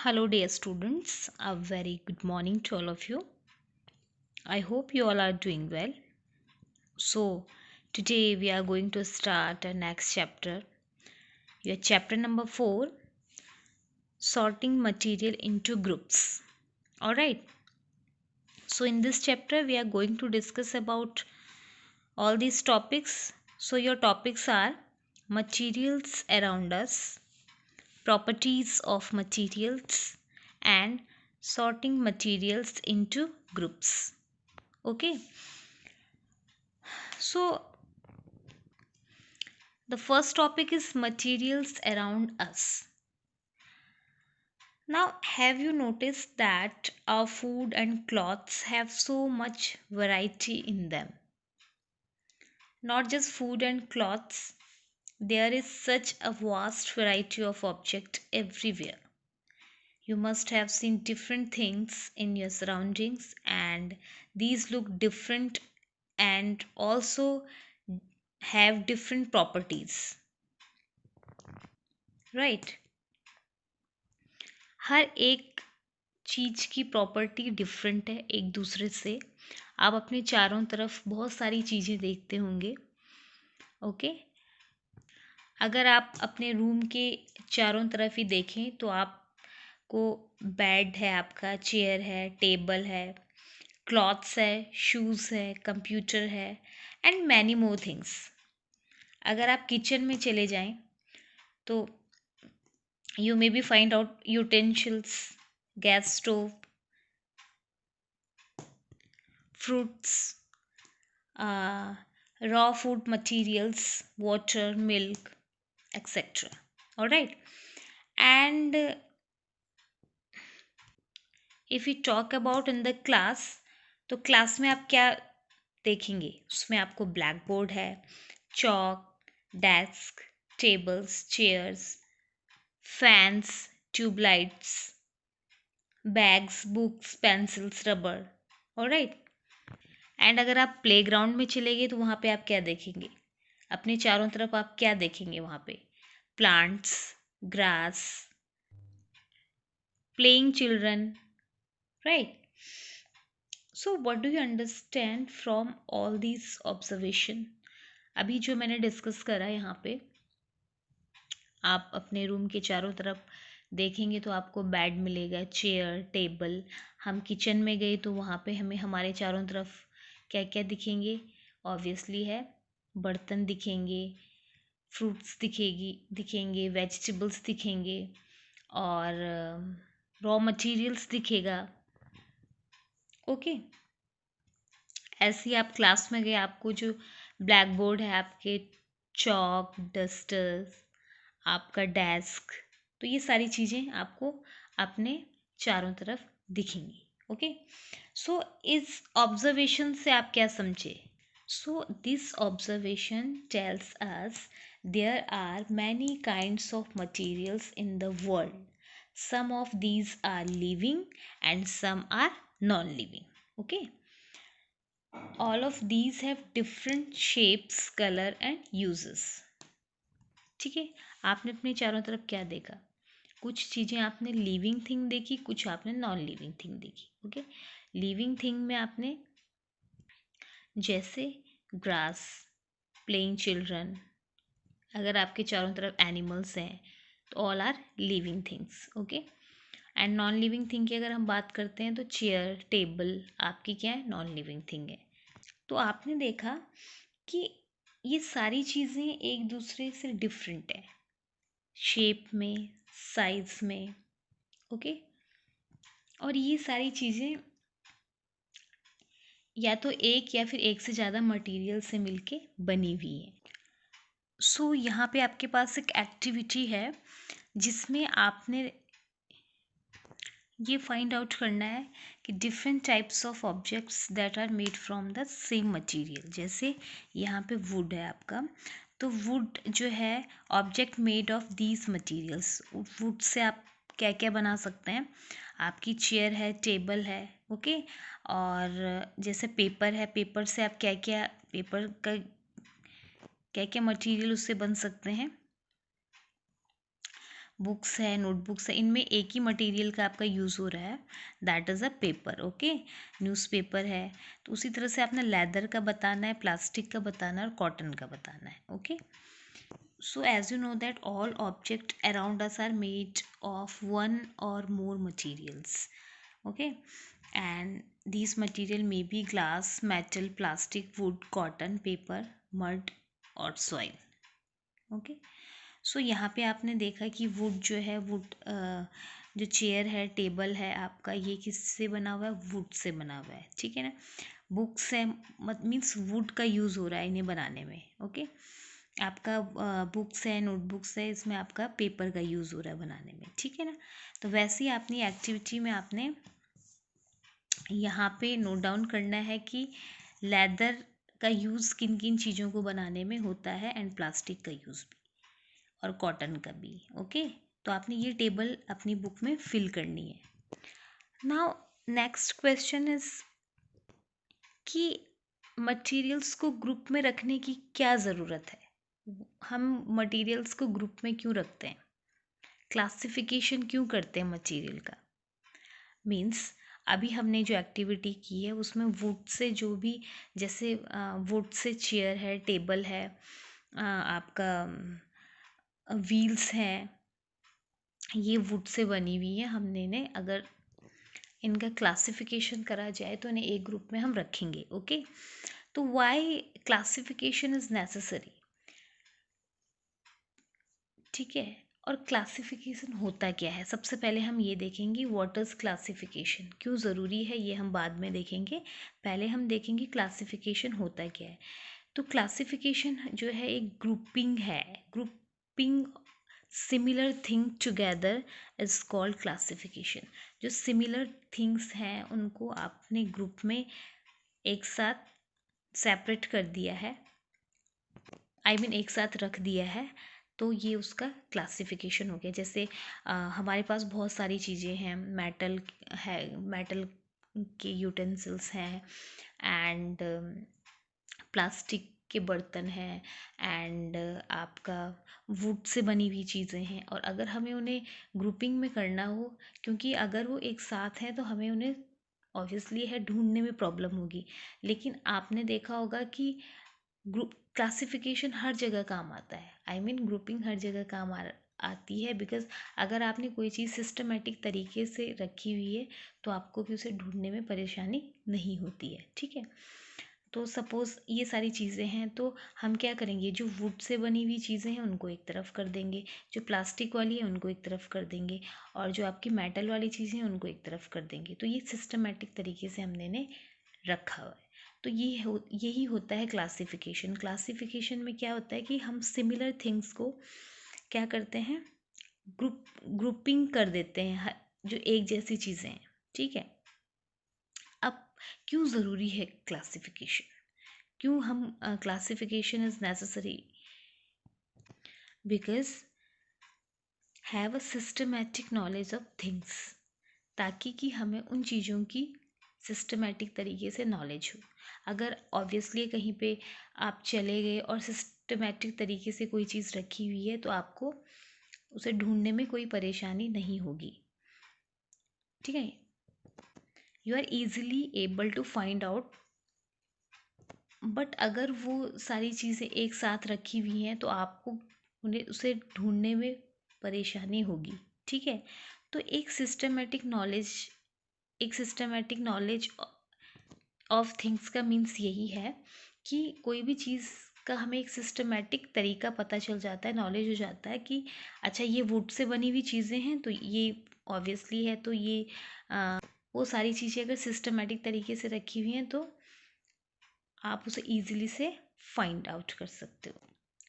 Hello, dear students. A very good morning to all of you. I hope you all are doing well. So, today we are going to start our next chapter. Your chapter number 4, sorting material into groups. All right. So, in this chapter, we are going to discuss about all these topics. So, your topics are materials around us, properties of materials, and sorting materials into groups. Okay. So, the first topic is materials around us. Now, have you noticed that our food and clothes have so much variety in them? Not just food and clothes, there is such a vast variety of objects everywhere. You must have seen different things in your surroundings, and these look different and also have different properties, right? हर एक चीज़ की property different है एक दूसरे से। आप अपने चारों तरफ बहुत सारी चीज़ें देखते होंगे। ओके, अगर आप अपने रूम के चारों तरफ ही देखें तो आपको बेड है, आपका चेयर है, टेबल है, क्लॉथ्स है, शूज़ है, कंप्यूटर है एंड मैनी मोर थिंग्स। अगर आप किचन में चले जाएं तो you may be find out utensils, gas stove, fruits, raw food materials, water, milk, etc. All right. And if we talk about in the class, तो class में आप क्या देखेंगे? उसमें आपको ब्लैक बोर्ड है, chalk, desk, tables, chairs, fans, tubelights, bags, books, pencils, rubber. Alright. And अगर आप प्लेग्राउंड में चले गए तो वहाँ पे आप क्या देखेंगे? अपने चारों तरफ आप क्या देखेंगे वहाँ पे? Plants, grass, playing children, right? So what do you understand from all these observation? अभी जो मैंने डिस्कस करा यहाँ पे, आप अपने रूम के चारों तरफ देखेंगे तो आपको बेड मिलेगा, चेयर, टेबल। हम किचन में गए तो वहाँ पे हमें हमारे चारों तरफ क्या क्या दिखेंगे? ऑब्वियसली है, बर्तन दिखेंगे, फ्रूट्स दिखेंगे, वेजिटेबल्स दिखेंगे और रॉ मटेरियल्स दिखेगा। ओके, ऐसे ही आप क्लास में गए, आपको जो ब्लैक बोर्ड है, आपके चॉक, डस्टर्स, आपका डेस्क, तो ये सारी चीज़ें आपको अपने चारों तरफ दिखेंगी। ओके, सो इस ऑब्जर्वेशन से आप क्या समझे? So this observation tells us there are many kinds of materials in the world. Some of these are living and some are non-living. Okay, all of these have different shapes, color and uses. ठीक है, आपने अपने चारों तरफ क्या देखा? कुछ चीज़ें आपने लिविंग थिंग देखी, कुछ आपने नॉन लिविंग थिंग देखी। ओके, लिविंग थिंग में आपने जैसे ग्रास, प्लेइंग चिल्ड्रन, अगर आपके चारों तरफ एनिमल्स हैं तो all are living things. Okay, and non living thing की अगर हम बात करते हैं तो चेयर, टेबल आपकी क्या है? नॉन लिविंग थिंग है। तो आपने देखा कि ये सारी चीज़ें एक दूसरे से डिफरेंट है, शेप में, साइज में। ओके, और ये सारी चीज़ें या तो एक या फिर एक से ज़्यादा मटेरियल से मिलके बनी हुई हैं। सो यहाँ पे आपके पास एक एक्टिविटी है जिसमें आपने ये फाइंड आउट करना है कि different types of objects that are made from the same material. जैसे यहाँ पे वुड है आपका, तो वुड जो है object made of these materials. Would say आप क्या क्या बना सकते हैं? आपकी चेयर है, टेबल है। ओके, और जैसे पेपर है, पेपर से आप क्या क्या, पेपर का क्या क्या मटेरियल उससे बन सकते हैं? बुक्स है, नोटबुक्स है, इनमें एक ही मटेरियल का आपका यूज़ हो रहा है, that is a paper. Okay, newspaper है। तो उसी तरह से आपने लेदर का बताना है, प्लास्टिक का बताना है और कॉटन का बताना है। Okay, so as you know that all objects around us are made of one or more materials. Okay, and these material may be glass, metal, plastic, wood, cotton, paper, mud और soil. Okay, सो यहाँ पे आपने देखा कि would जो है, would जो chair है, टेबल है आपका, ये किससे बना हुआ है? वुड से बना हुआ है। ठीक है ना। बुक्स है, मत मीन्स वुड का यूज़ हो रहा है इन्हें बनाने में। ओके, आपका बुक्स है, नोटबुक्स है, इसमें आपका पेपर का यूज़ हो रहा है बनाने में। ठीक है ना। तो वैसे ही अपनी एक्टिविटी में आपने यहाँ पे नोट डाउन करना है कि लेदर का यूज़ किन किन चीज़ों को बनाने में होता है, एंड प्लास्टिक का यूज़ भी, और कॉटन का भी। ओके, तो आपने ये टेबल अपनी बुक में फिल करनी है। नाउ नेक्स्ट क्वेश्चन इज कि मटेरियल्स को ग्रुप में रखने की क्या ज़रूरत है? हम मटेरियल्स को ग्रुप में क्यों रखते हैं? क्लासिफिकेशन क्यों करते हैं मटेरियल का? मीन्स अभी हमने जो एक्टिविटी की है उसमें वुड से जो भी, जैसे वुड से चेयर है, टेबल है, आपका व्हील्स हैं, ये वुड से बनी हुई है। हमने इन्हें, अगर इनका क्लासिफिकेशन करा जाए तो इन्हें एक ग्रुप में हम रखेंगे। ओके, तो वाई क्लासिफिकेशन इज़ नेसेसरी? ठीक है, और क्लासिफिकेशन होता क्या है? सबसे पहले हम ये देखेंगे व्हाट इज़ क्लासिफिकेशन, क्यों ज़रूरी है ये हम बाद में देखेंगे। पहले हम देखेंगे क्लासिफिकेशन होता क्या है। तो क्लासिफिकेशन जो है एक ग्रुपिंग है, grouping similar thing together is called classification. जो सिमिलर थिंग्स हैं उनको आपने ग्रुप में एक साथ सेपरेट कर दिया है, एक साथ रख दिया है, तो ये उसका क्लासिफिकेशन हो गया। जैसे हमारे पास बहुत सारी चीज़ें हैं, मेटल है, मेटल के यूटेंसिल्स हैं, एंड प्लास्टिक के बर्तन हैं, एंड आपका वुड से बनी हुई चीज़ें हैं। और अगर हमें उन्हें ग्रुपिंग में करना हो, क्योंकि अगर वो एक साथ हैं तो हमें उन्हें ऑब्वियसली है ढूंढने में प्रॉब्लम होगी। लेकिन आपने देखा होगा कि ग्रुप क्लासिफिकेशन हर जगह काम आता है, ग्रुपिंग हर जगह काम आती है। बिकॉज अगर आपने कोई चीज़ सिस्टमेटिक तरीके से रखी हुई है तो आपको भी उसे ढूंढने में परेशानी नहीं होती है। ठीक है, तो सपोज़ ये सारी चीज़ें हैं, तो हम क्या करेंगे, जो वुड से बनी हुई चीज़ें हैं उनको एक तरफ कर देंगे, जो प्लास्टिक वाली है उनको एक तरफ कर देंगे, और जो आपकी मेटल वाली चीज़ें हैं उनको एक तरफ कर देंगे। तो ये सिस्टमेटिक तरीके से हमने इन्हें रखा हुआ है। तो यही होता है क्लासिफिकेशन। क्लासिफिकेशन में क्या होता है कि हम सिमिलर थिंग्स को क्या करते हैं, ग्रुपिंग कर देते हैं, जो एक जैसी चीज़ें हैं। ठीक है, अब क्यों ज़रूरी है क्लासिफिकेशन? क्यों हम classification is necessary? Because have a systematic knowledge of things, ताकि कि हमें उन चीज़ों की सिस्टमेटिक तरीके से नॉलेज हो। अगर ऑब्वियसली कहीं पे आप चले गए और सिस्टमेटिक तरीके से कोई चीज़ रखी हुई है तो आपको उसे ढूंढने में कोई परेशानी नहीं होगी। ठीक है, you are easily able to find out. But अगर वो सारी चीज़ें एक साथ रखी हुई हैं तो आपको उन्हें उसे ढूंढने में परेशानी होगी। ठीक है, तो एक सिस्टमेटिक नॉलेज ऑफ थिंग्स का मीन्स यही है कि कोई भी चीज़ का हमें एक सिस्टमेटिक तरीका पता चल जाता है, नॉलेज हो जाता है कि अच्छा ये वुड से बनी हुई चीज़ें हैं तो ये ऑब्वियसली है, तो ये वो सारी चीज़ें अगर सिस्टमेटिक तरीके से रखी हुई हैं तो आप उसे ईजिली से फाइंड आउट कर सकते हो।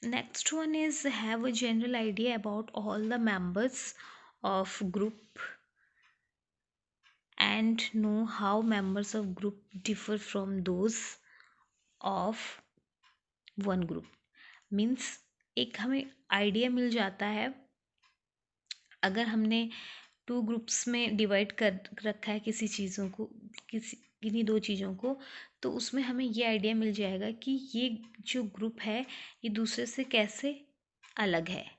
Next one is have a general idea about all the members of group and know how members of group differ from those of one group। Means एक हमें आइडिया मिल जाता है, अगर हमने टू ग्रुप्स में डिवाइड कर रखा है किसी चीज़ों को, किन्हीं दो चीज़ों को, तो उसमें हमें ये आइडिया मिल जाएगा कि ये जो ग्रुप है ये दूसरे से कैसे अलग है।